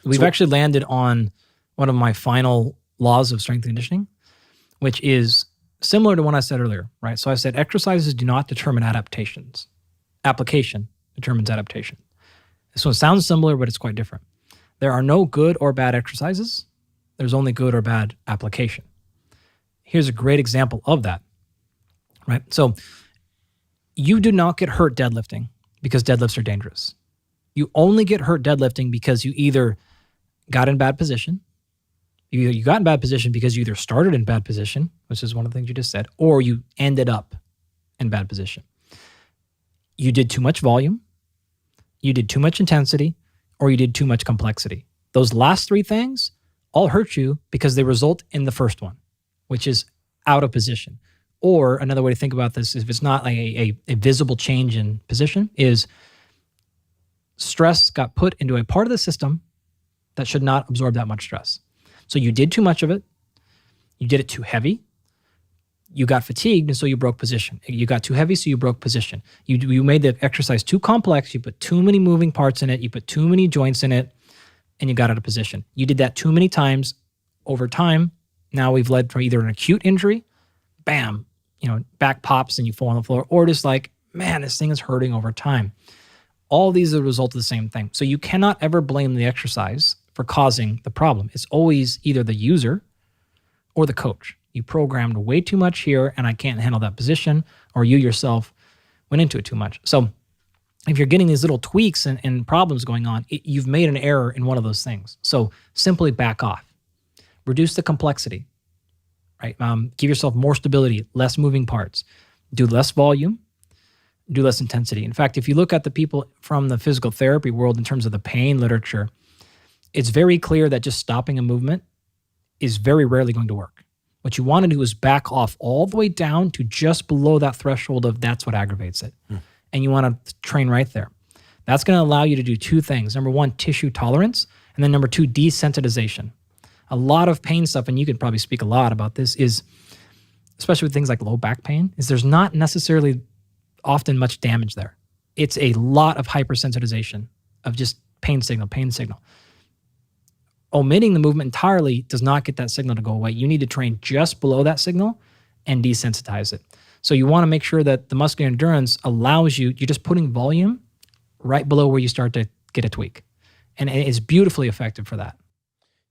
We've actually landed on one of my final laws of strength and conditioning, which is similar to what I said earlier, right? So I said exercises do not determine adaptations. Application determines adaptation. This one sounds similar, but it's quite different. There are no good or bad exercises. There's only good or bad application. Here's a great example of that, right? So you do not get hurt deadlifting because deadlifts are dangerous. You only get hurt deadlifting because you either got in bad position, you got in bad position because you either started in bad position, which is one of the things you just said, or you ended up in bad position. You did too much volume, you did too much intensity, or you did too much complexity. Those last three things all hurt you because they result in the first one, which is out of position. Or another way to think about this, if it's not like a visible change in position, is stress got put into a part of the system that should not absorb that much stress. So you did too much of it. You did it too heavy. You got fatigued, and so you broke position. You got too heavy, so you broke position. You made the exercise too complex. You put too many moving parts in it. You put too many joints in it, and you got out of position. You did that too many times. Over time, now we've led to either an acute injury, bam, back pops and you fall on the floor, or just like, man, this thing is hurting over time. All these are a result of the same thing. So you cannot ever blame the exercise for causing the problem. It's always either the user or the coach. You programmed way too much here and I can't handle that position, or you yourself went into it too much. So if you're getting these little tweaks and problems going on, you've made an error in one of those things. So simply back off. Reduce the complexity, right? Give yourself more stability, less moving parts. Do less volume, do less intensity. In fact, if you look at the people from the physical therapy world in terms of the pain literature, it's very clear that just stopping a movement is very rarely going to work. What you want to do is back off all the way down to just below that threshold of that's what aggravates it. And you want to train right there. That's going to allow you to do two things. Number one, tissue tolerance. And then number two, desensitization. A lot of pain stuff, and you could probably speak a lot about this, is, especially with things like low back pain, is there's not necessarily often much damage there. It's a lot of hypersensitization of just pain signal. Omitting the movement entirely does not get that signal to go away. You need to train just below that signal and desensitize it. So you want to make sure that the muscular endurance allows you're just putting volume right below where you start to get a tweak. And it's beautifully effective for that.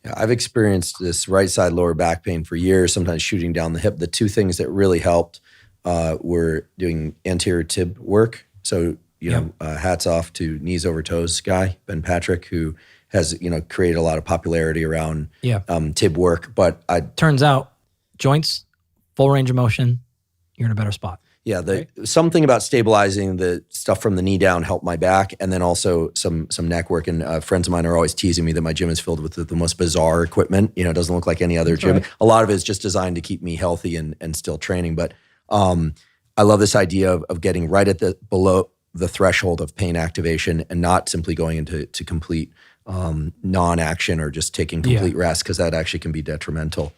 Yeah, I've experienced this right side lower back pain for years, sometimes shooting down the hip. The two things that really helped were doing anterior tib work. So, hats off to knees over toes guy, Ben Patrick, who has, created a lot of popularity around tib work. But turns out joints, full range of motion, you're in a better spot. Yeah, something about stabilizing the stuff from the knee down helped my back, and then also some neck work. And friends of mine are always teasing me that my gym is filled with the most bizarre equipment. It doesn't look like any other gym. Right. A lot of it is just designed to keep me healthy and still training. But I love this idea of getting right at below the threshold of pain activation and not simply going into complete non-action or just taking complete rest, because that actually can be detrimental.